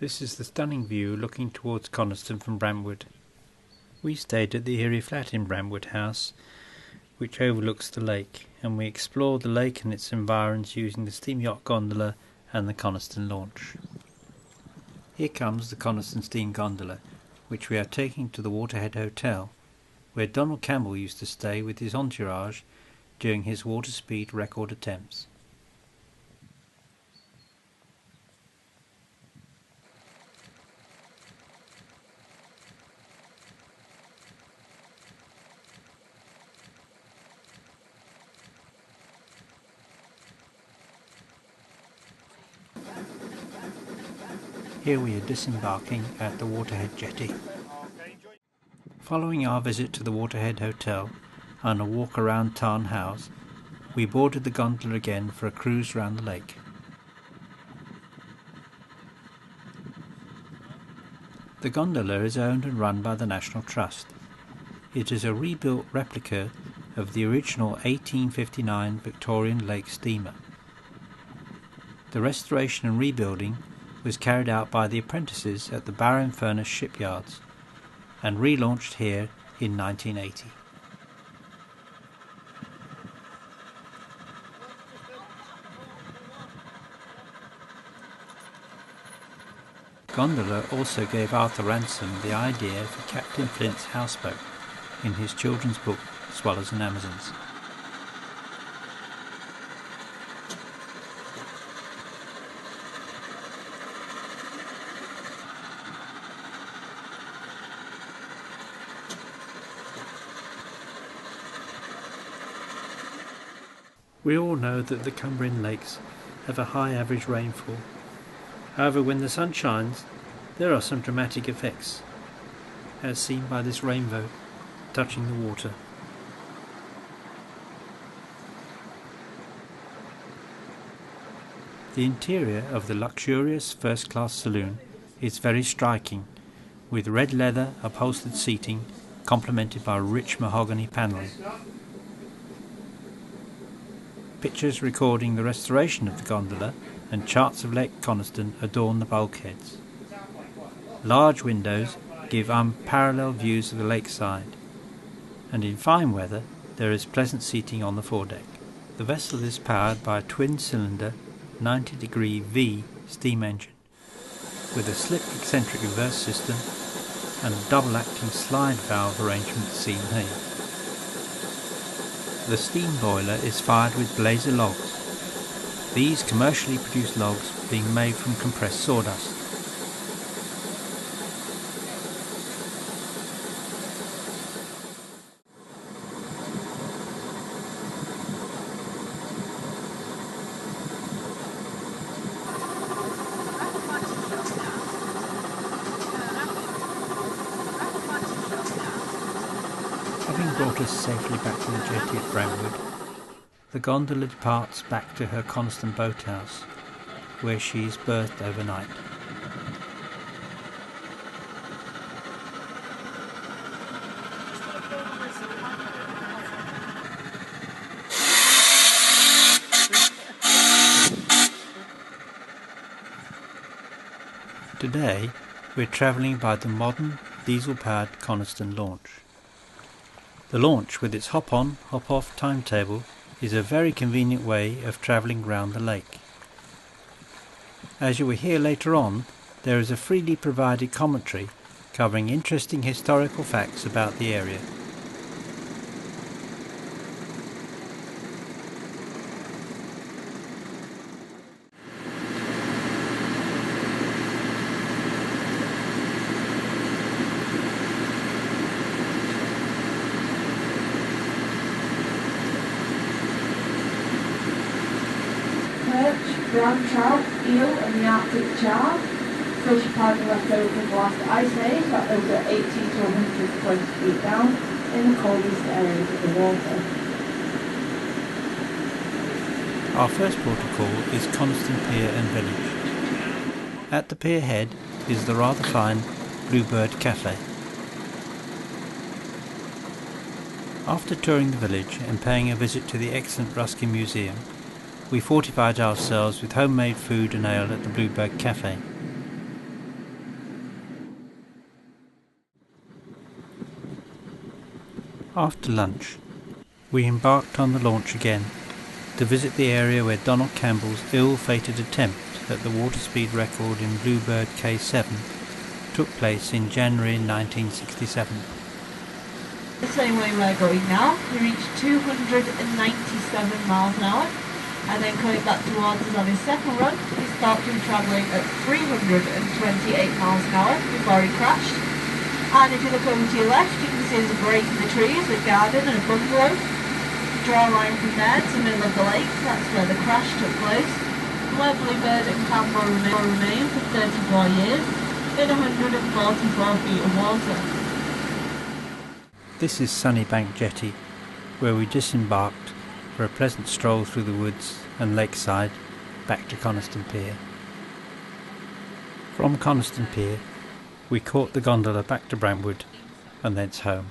This is the stunning view looking towards Coniston from Brantwood. We stayed at the Erie Flat in Brantwood House, which overlooks the lake, and we explored the lake and its environs using the steam yacht gondola and the Coniston launch. Here comes the Coniston steam gondola, which we are taking to the Waterhead Hotel, where Donald Campbell used to stay with his entourage during his water speed record attempts. Here we are disembarking at the Waterhead Jetty. Following our visit to the Waterhead Hotel and a walk around Tarn House, we boarded the gondola again for a cruise around the lake. The gondola is owned and run by the National Trust. It is a rebuilt replica of the original 1859 Victorian Lake steamer. The restoration and rebuilding was carried out by the apprentices at the Barrow and Furness shipyards and relaunched here in 1980. Gondola also gave Arthur Ransom the idea for Captain Flint's houseboat in his children's book Swallows and Amazons. We all know that the Cumbrian lakes have a high average rainfall. However, when the sun shines, there are some dramatic effects, as seen by this rainbow touching the water. The interior of the luxurious first-class saloon is very striking, with red leather upholstered seating complemented by rich mahogany panelling. Pictures recording the restoration of the gondola and charts of Lake Coniston adorn the bulkheads. Large windows give unparalleled views of the lakeside, and in fine weather there is pleasant seating on the foredeck. The vessel is powered by a twin-cylinder 90-degree V steam engine with a slip eccentric reverse system and a double-acting slide valve arrangement seen here. The steam boiler is fired with blazer logs, these commercially produced logs being made from compressed sawdust. Having brought us safely back to the jetty at Brantwood, the gondola departs back to her Coniston boathouse, where she is berthed overnight. Today, we're travelling by the modern diesel-powered Coniston launch. The launch, with its hop-on, hop-off timetable, is a very convenient way of travelling round the lake. As you will hear later on, there is a freely provided commentary covering interesting historical facts about the area. Perch, brown trout, eel and the Arctic char. Fish powder left over from the last ice age at over 80 to 120 feet down in the coldest areas of the water. Our first port of call is Coniston Pier and Village. At the pier head is the rather fine Bluebird Cafe. After touring the village and paying a visit to the excellent Ruskin Museum, we fortified ourselves with homemade food and ale at the Bluebird Cafe. After lunch, we embarked on the launch again to visit the area where Donald Campbell's ill-fated attempt at the water speed record in Bluebird K7 took place in January 1967. The same way we're going now, we reached 297 miles an hour, and then coming back towards us on his second run, he stopped him travelling at 328 miles an hour before he crashed. And if you look over to your left, you can see there's a break in the trees, a garden and a bungalow. Draw a line from there to the middle of the lake, that's where the crash took place, and where Bluebird and Campbell remain for 34 years in 144 feet of water. This is Sunnybank Jetty, where we disembarked for a pleasant stroll through the woods and lakeside back to Coniston Pier. From Coniston Pier, we caught the gondola back to Brantwood and thence home.